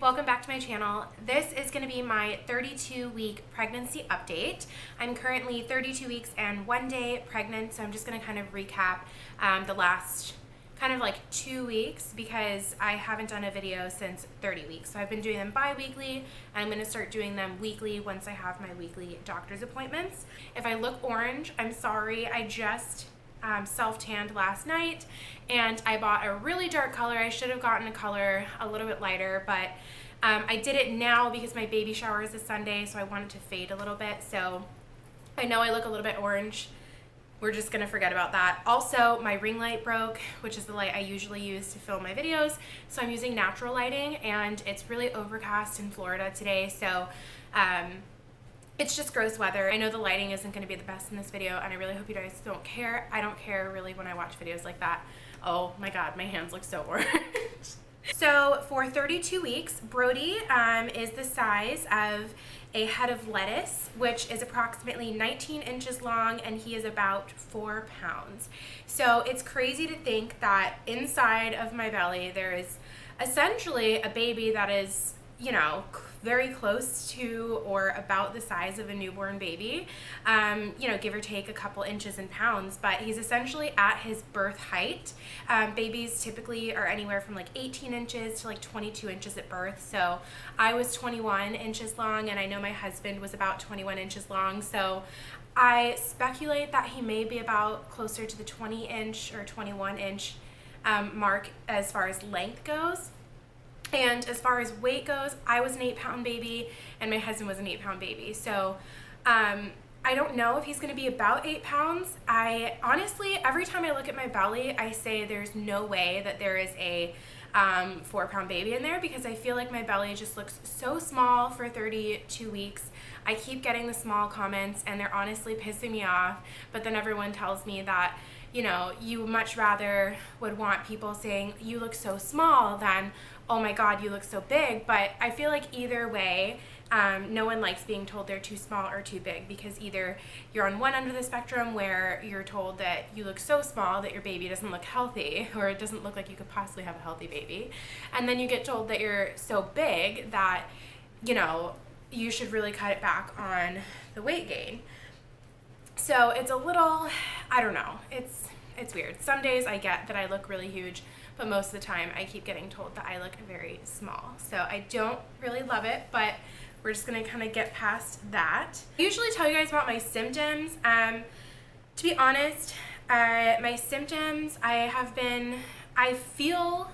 Welcome back to my channel. This is going to be my 32-week pregnancy update. I'm currently 32 weeks and 1 day pregnant, so I'm just going to kind of recap the last kind of like 2 weeks because I haven't done a video since 30 weeks. So I've been doing them bi-weekly, and I'm going to start doing them weekly once I have my weekly doctor's appointments. If I look orange, I'm sorry. I just self-tanned last night and I bought a really dark color. I should have gotten a color a little bit lighter, but I did it now because my baby shower is this Sunday, so I wanted to fade a little bit. So I know I look a little bit orange. We're just gonna forget about that. Also, my ring light broke, which is the light I usually use to film my videos. So I'm using natural lighting, and it's really overcast in Florida today. So it's just gross weather. I know the lighting isn't going to be the best in this video, and I really hope you guys don't care. I don't care really when I watch videos like that. Oh my god, my hands look so orange. So for 32 weeks, Brody is the size of a head of lettuce, which is approximately 19 inches long, and he is about 4 pounds. So it's crazy to think that inside of my belly there is essentially a baby that is, you know, very close to or about the size of a newborn baby, you know, give or take a couple inches in pounds, but he's essentially at his birth height. Babies typically are anywhere from like 18 inches to like 22 inches at birth. So I was 21 inches long, and I know my husband was about 21 inches long. So I speculate that he may be about closer to the 20-inch or 21-inch mark as far as length goes. And as far as weight goes, I was an 8-pound baby and my husband was an 8-pound baby. So I don't know if he's going to be about 8 pounds. I honestly, every time I look at my belly, I say there's no way that there is a 4-pound baby in there, because I feel like my belly just looks so small for 32 weeks. I keep getting the small comments and they're honestly pissing me off, but then everyone tells me that, you know, you much rather would want people saying you look so small than, oh my god, you look so big. But I feel like either way, no one likes being told they're too small or too big, because either you're on one end of the spectrum where you're told that you look so small that your baby doesn't look healthy, or it doesn't look like you could possibly have a healthy baby, and then you get told that you're so big that, you know, you should really cut it back on the weight gain. So it's a little, I don't know, it's weird. Some days I get that I look really huge, but most of the time I keep getting told that I look very small. So I don't really love it, but we're just gonna kind of get past that. I usually tell you guys about my symptoms. To be honest, my symptoms, I feel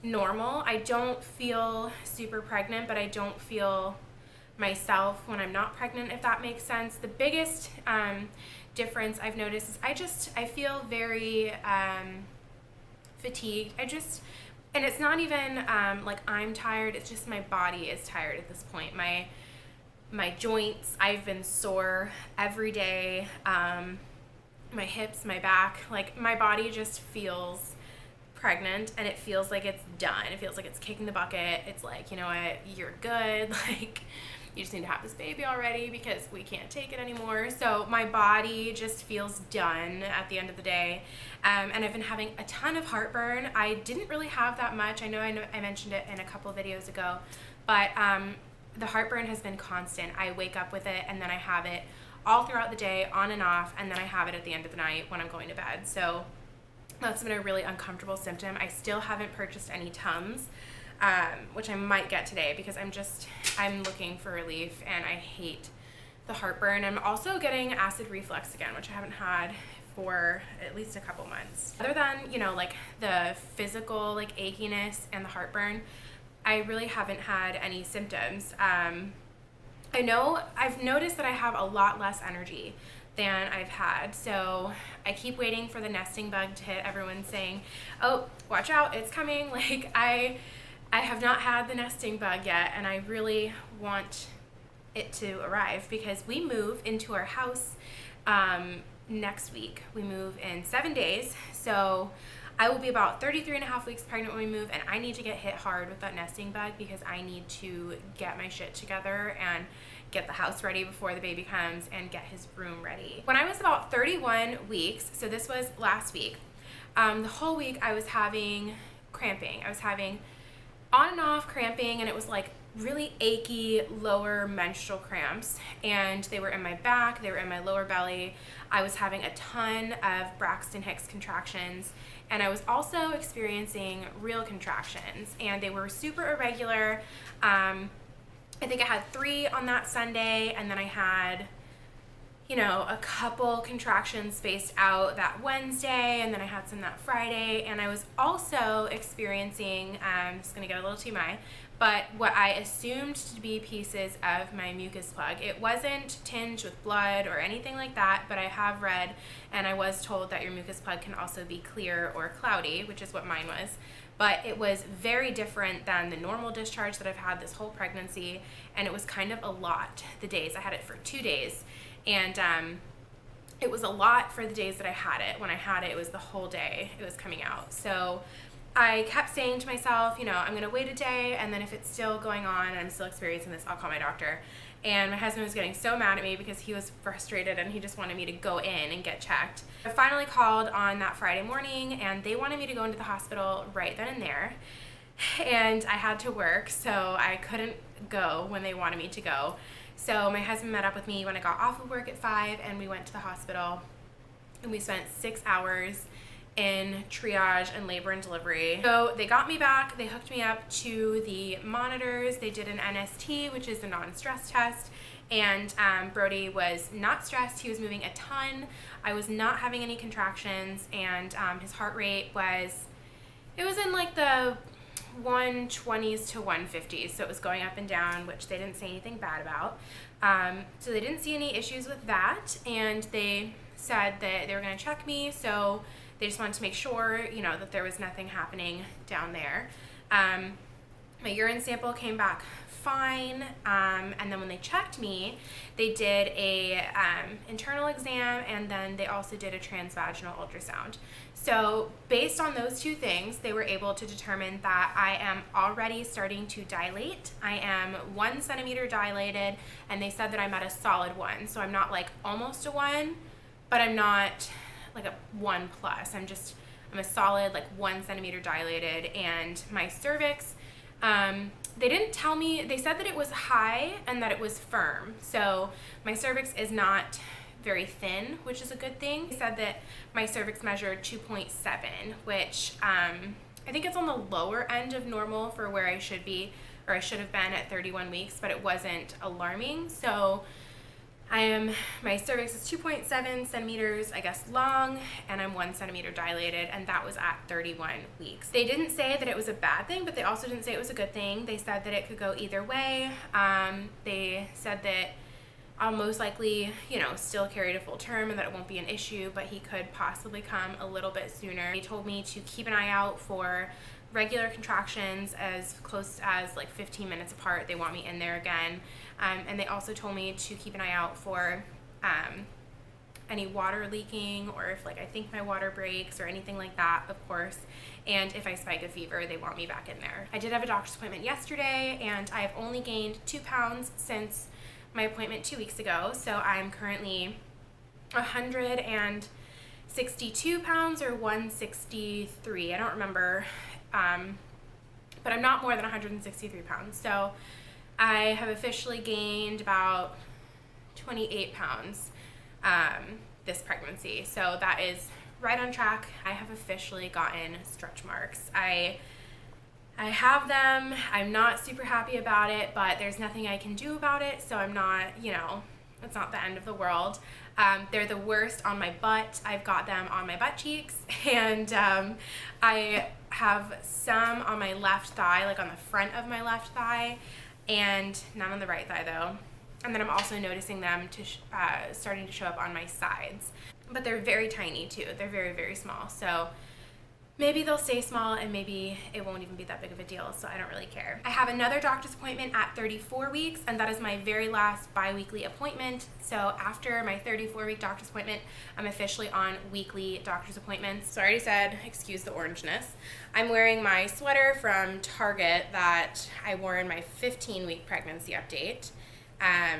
normal. I don't feel super pregnant, but I don't feel myself when I'm not pregnant, if that makes sense. The biggest difference I've noticed is I feel very fatigued. And it's not even like I'm tired, it's just my body is tired at this point. My joints, I've been sore every day. My hips, my back, like my body just feels pregnant, and it feels like it's done. It feels like it's kicking the bucket. It's like, you know what, you're good. Like, you just need to have this baby already because we can't take it anymore. So my body just feels done at the end of the day. And I've been having a ton of heartburn. I didn't really have that much. I know I mentioned it in a couple of videos ago, but the heartburn has been constant. I wake up with it, and then I have it all throughout the day, on and off, and then I have it at the end of the night when I'm going to bed. So that's been a really uncomfortable symptom. I still haven't purchased any Tums, which I might get today because I'm looking for relief, and I hate the heartburn. I'm also getting acid reflux again, which I haven't had for at least a couple months. Other than, you know, like the physical like achiness and the heartburn, I really haven't had any symptoms. I know I've noticed that I have a lot less energy than I've had. So I keep waiting for the nesting bug to hit. Everyone's saying, oh, watch out, it's coming. Like I have not had the nesting bug yet, and I really want it to arrive because we move into our house next week. We move in 7 days. So I will be about 33 and a half weeks pregnant when we move, and I need to get hit hard with that nesting bug because I need to get my shit together and get the house ready before the baby comes and get his room ready. When I was about 31 weeks, so this was last week, the whole week I was having cramping. I was having on and off cramping, and it was like really achy lower menstrual cramps, and they were in my back, they were in my lower belly. I was having a ton of Braxton Hicks contractions, and I was also experiencing real contractions, and they were super irregular. I think I had 3 on that Sunday, and then I had, you know, a couple contractions spaced out that Wednesday, and then I had some that Friday, and I was also experiencing, I'm just gonna get a little TMI, but what I assumed to be pieces of my mucus plug. It wasn't tinged with blood or anything like that, but I have read and I was told that your mucus plug can also be clear or cloudy, which is what mine was. But it was very different than the normal discharge that I've had this whole pregnancy, and it was kind of a lot the days. I had it for 2 days, and it was a lot for the days that I had it. When I had it, it was the whole day it was coming out. So I kept saying to myself, you know, I'm going to wait a day, and then if it's still going on and I'm still experiencing this, I'll call my doctor. And my husband was getting so mad at me because he was frustrated and he just wanted me to go in and get checked. I finally called on that Friday morning, and they wanted me to go into the hospital right then and there. And I had to work, so I couldn't go when they wanted me to go. So my husband met up with me when I got off of work at 5, and we went to the hospital, and we spent 6 hours in triage and labor and delivery. So they got me back, they hooked me up to the monitors, they did an NST, which is a non-stress test, and Brody was not stressed, he was moving a ton, I was not having any contractions, and his heart rate was, it was in like the 120s to 150s, so it was going up and down, which they didn't say anything bad about. So they didn't see any issues with that, and they said that they were going to check me, so they just wanted to make sure, you know, that there was nothing happening down there. My urine sample came back fine, and then when they checked me, they did a internal exam, and then they also did a transvaginal ultrasound. So based on those 2 things, they were able to determine that I am already starting to dilate. I am 1 centimeter dilated, and they said that I'm at a solid 1. So I'm not like almost a 1, but I'm not like a 1 plus. I'm a solid like 1 centimeter dilated, and my cervix, they didn't tell me, they said that it was high and that it was firm. So my cervix is not very thin, which is a good thing. They said that my cervix measured 2.7, which I think it's on the lower end of normal for where I should be, or I should have been at 31 weeks, but it wasn't alarming. So my cervix is 2.7 centimeters, I guess, long, and I'm 1 centimeter dilated, and that was at 31 weeks. They didn't say that it was a bad thing, but they also didn't say it was a good thing. They said that it could go either way. They said that I'll most likely, you know, still carry to full term and that it won't be an issue, but he could possibly come a little bit sooner. They told me to keep an eye out for regular contractions as close as like 15 minutes apart. They want me in there again. And they also told me to keep an eye out for any water leaking, or if like I think my water breaks or anything like that, of course. And if I spike a fever, they want me back in there. I did have a doctor's appointment yesterday, and I've only gained 2 pounds since my appointment 2 weeks ago. So I'm currently 162 pounds or 163. I don't remember. But I'm not more than 163 pounds. So I have officially gained about 28 pounds this pregnancy. So that is right on track. I have officially gotten stretch marks. I have them. I'm not super happy about it, but there's nothing I can do about it. So I'm not, you know, it's not the end of the world. They're the worst on my butt. I've got them on my butt cheeks, and I have some on my left thigh, like on the front of my left thigh, and none on the right thigh though. And then I'm also noticing them starting to show up on my sides. But they're very tiny too. They're very, very small. So maybe they'll stay small, and maybe it won't even be that big of a deal, so I don't really care. I have another doctor's appointment at 34 weeks, and that is my very last bi-weekly appointment. So after my 34-week doctor's appointment, I'm officially on weekly doctor's appointments. So I already said, excuse the orangeness. I'm wearing my sweater from Target that I wore in my 15-week pregnancy update.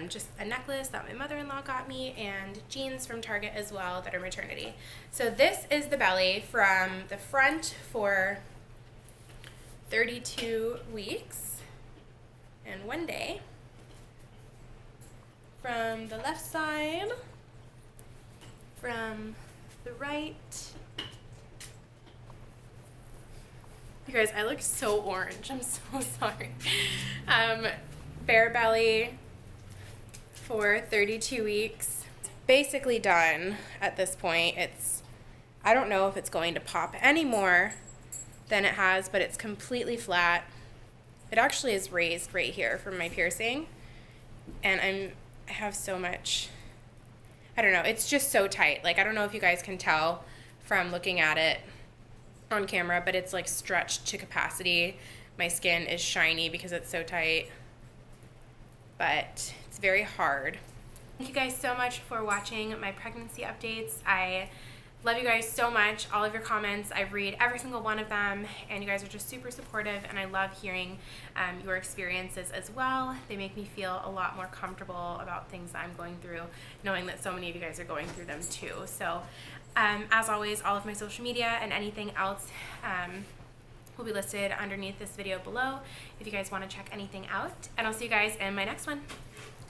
Just a necklace that my mother-in-law got me, and jeans from Target as well that are maternity. So this is the belly from the front for 32 weeks and 1 day. From the left side, from the right. You guys, I look so orange. I'm so sorry. Bare belly for 32 weeks. It's basically done at this point. I don't know if it's going to pop any more than it has, but it's completely flat. It actually is raised right here from my piercing, and I have so much, I don't know, it's just so tight. Like, I don't know if you guys can tell from looking at it on camera, but it's like stretched to capacity. My skin is shiny because it's so tight, but it's very hard. Thank you guys so much for watching my pregnancy updates. I love you guys so much. All of your comments, I read every single one of them, and you guys are just super supportive, and I love hearing your experiences as well. They make me feel a lot more comfortable about things that I'm going through, knowing that so many of you guys are going through them too. So as always, all of my social media and anything else will be listed underneath this video below if you guys want to check anything out, and I'll see you guys in my next one.